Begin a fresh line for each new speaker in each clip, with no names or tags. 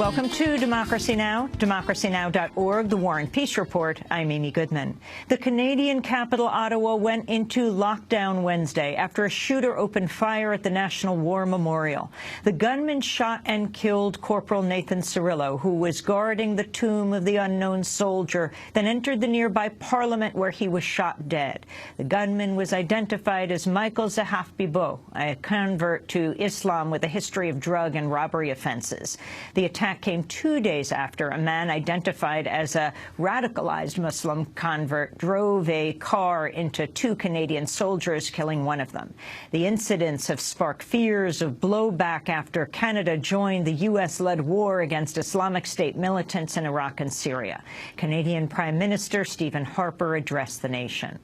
Welcome to Democracy Now!, democracynow.org, The War and Peace Report. I'm Amy Goodman. The Canadian capital, Ottawa, went into lockdown Wednesday after a shooter opened fire at the National War Memorial. The gunman shot and killed Corporal Nathan Cirillo, who was guarding the tomb of the unknown soldier, then entered the nearby Parliament where he was shot dead. The gunman was identified as Michael Zahaf Bibo, a convert to Islam with a history of drug and robbery offenses. The attack came 2 days after a man identified as a radicalized Muslim convert drove a car into two Canadian soldiers, killing one of them. The incidents have sparked fears of blowback after Canada joined the U.S.-led war against Islamic State militants in Iraq and Syria. Canadian Prime Minister Stephen Harper addressed the nation.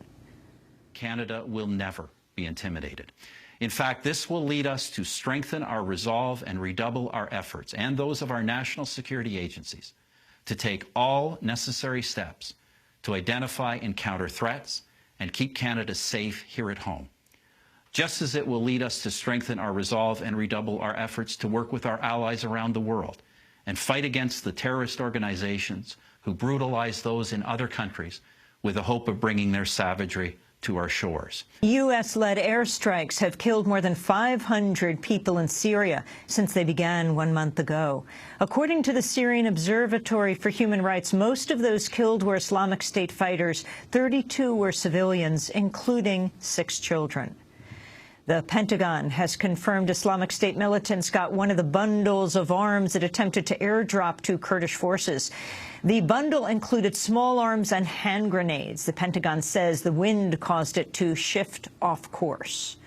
Canada will never be intimidated. In fact, this will lead us to strengthen our resolve and redouble our efforts, and those of our national security agencies, to take all necessary steps to identify and counter threats and keep Canada safe here at home. Just as it will lead us to strengthen our resolve and redouble our efforts to work with our allies around the world and fight against the terrorist organizations who brutalize those in other countries with the hope of bringing their savagery to our shores.
U.S.-led airstrikes have killed more than 500 people in Syria since they began 1 month ago. According to the Syrian Observatory for Human Rights, most of those killed were Islamic State fighters. 32 were civilians, including 6 children. The Pentagon has confirmed Islamic State militants got one of the bundles of arms it attempted to airdrop to Kurdish forces. The bundle included small arms and hand grenades. The Pentagon says the wind caused it to shift off course.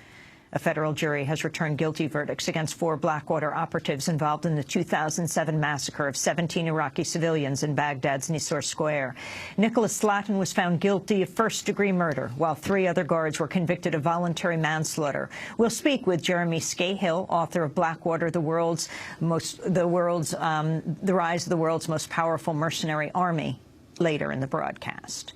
A federal jury has returned guilty verdicts against 4 Blackwater operatives involved in the 2007 massacre of 17 Iraqi civilians in Baghdad's Nisoor Square. Nicholas Slatton was found guilty of first-degree murder, while 3 other guards were convicted of voluntary manslaughter. We'll speak with Jeremy Scahill, author of Blackwater, the Rise of the World's Most Powerful Mercenary Army, later in the broadcast.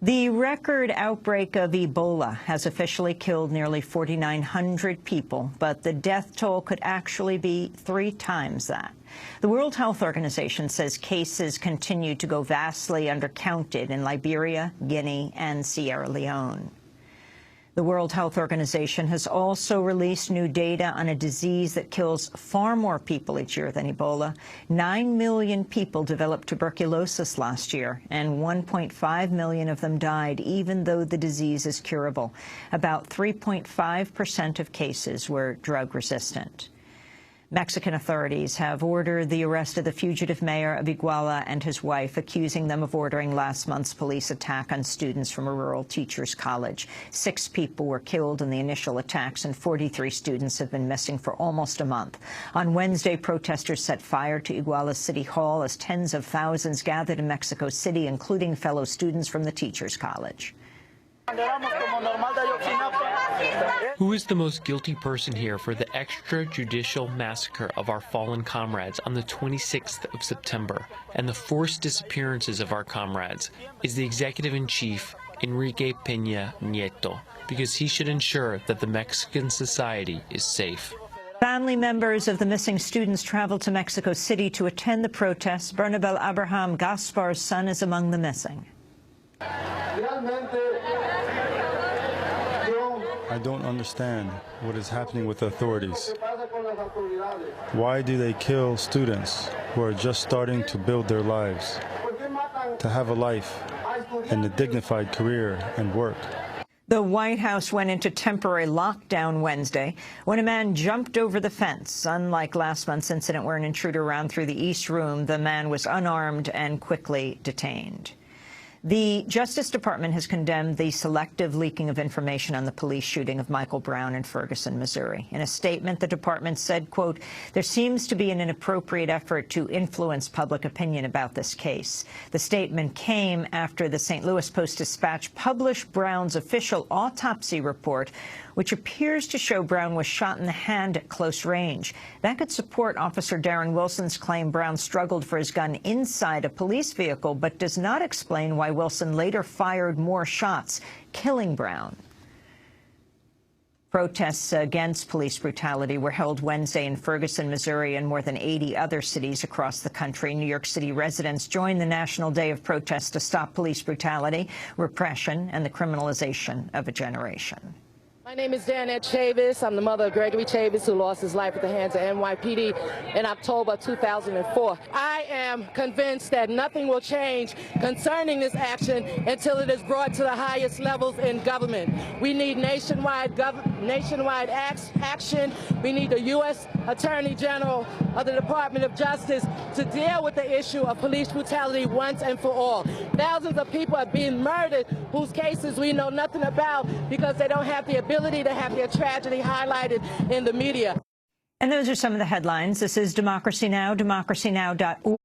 The record outbreak of Ebola has officially killed nearly 4,900 people, but the death toll could actually be 3 times that. The World Health Organization says cases continue to go vastly undercounted in Liberia, Guinea, and Sierra Leone. The World Health Organization has also released new data on a disease that kills far more people each year than Ebola. 9 million people developed tuberculosis last year, and 1.5 million of them died, even though the disease is curable. About 3.5% of cases were drug-resistant. Mexican authorities have ordered the arrest of the fugitive mayor of Iguala and his wife, accusing them of ordering last month's police attack on students from a rural teachers' college. 6 people were killed in the initial attacks, and 43 students have been missing for almost a month. On Wednesday, protesters set fire to Iguala City Hall as tens of thousands gathered in Mexico City, including fellow students from the teachers' college.
Who is the most guilty person here for the extrajudicial massacre of our fallen comrades on the 26th of September and the forced disappearances of our comrades? Is the Executive-in-Chief, Enrique Peña Nieto, because he should ensure that the Mexican society is safe.
Family members of the missing students traveled to Mexico City to attend the protests. Bernabel Abraham Gaspar's son is among the missing.
I don't understand what is happening with the authorities. Why do they kill students who are just starting to build their lives, to have a life and a dignified career and work?
The White House went into temporary lockdown Wednesday when a man jumped over the fence. Unlike last month's incident where an intruder ran through the East Room, the man was unarmed and quickly detained. The Justice Department has condemned the selective leaking of information on the police shooting of Michael Brown in Ferguson, Missouri. In a statement, the department said, quote, "There seems to be an inappropriate effort to influence public opinion about this case." The statement came after the St. Louis Post-Dispatch published Brown's official autopsy report, which appears to show Brown was shot in the hand at close range. That could support Officer Darren Wilson's claim Brown struggled for his gun inside a police vehicle, but does not explain why Wilson later fired more shots, killing Brown. Protests against police brutality were held Wednesday in Ferguson, Missouri, and more than 80 other cities across the country. New York City residents joined the National Day of Protest to stop police brutality, repression, and the criminalization of a generation.
My name is Danette Chavis. I'm the mother of Gregory Chavis, who lost his life at the hands of NYPD in October 2004. I am convinced that nothing will change concerning this action until it is brought to the highest levels in government. We need nationwide action. We need the U.S. Attorney General of the Department of Justice to deal with the issue of police brutality once and for all. Thousands of people are being murdered whose cases we know nothing about because they don't have the ability to have their tragedy highlighted in the media.
And those are some of the headlines. This is Democracy Now!, democracynow.org.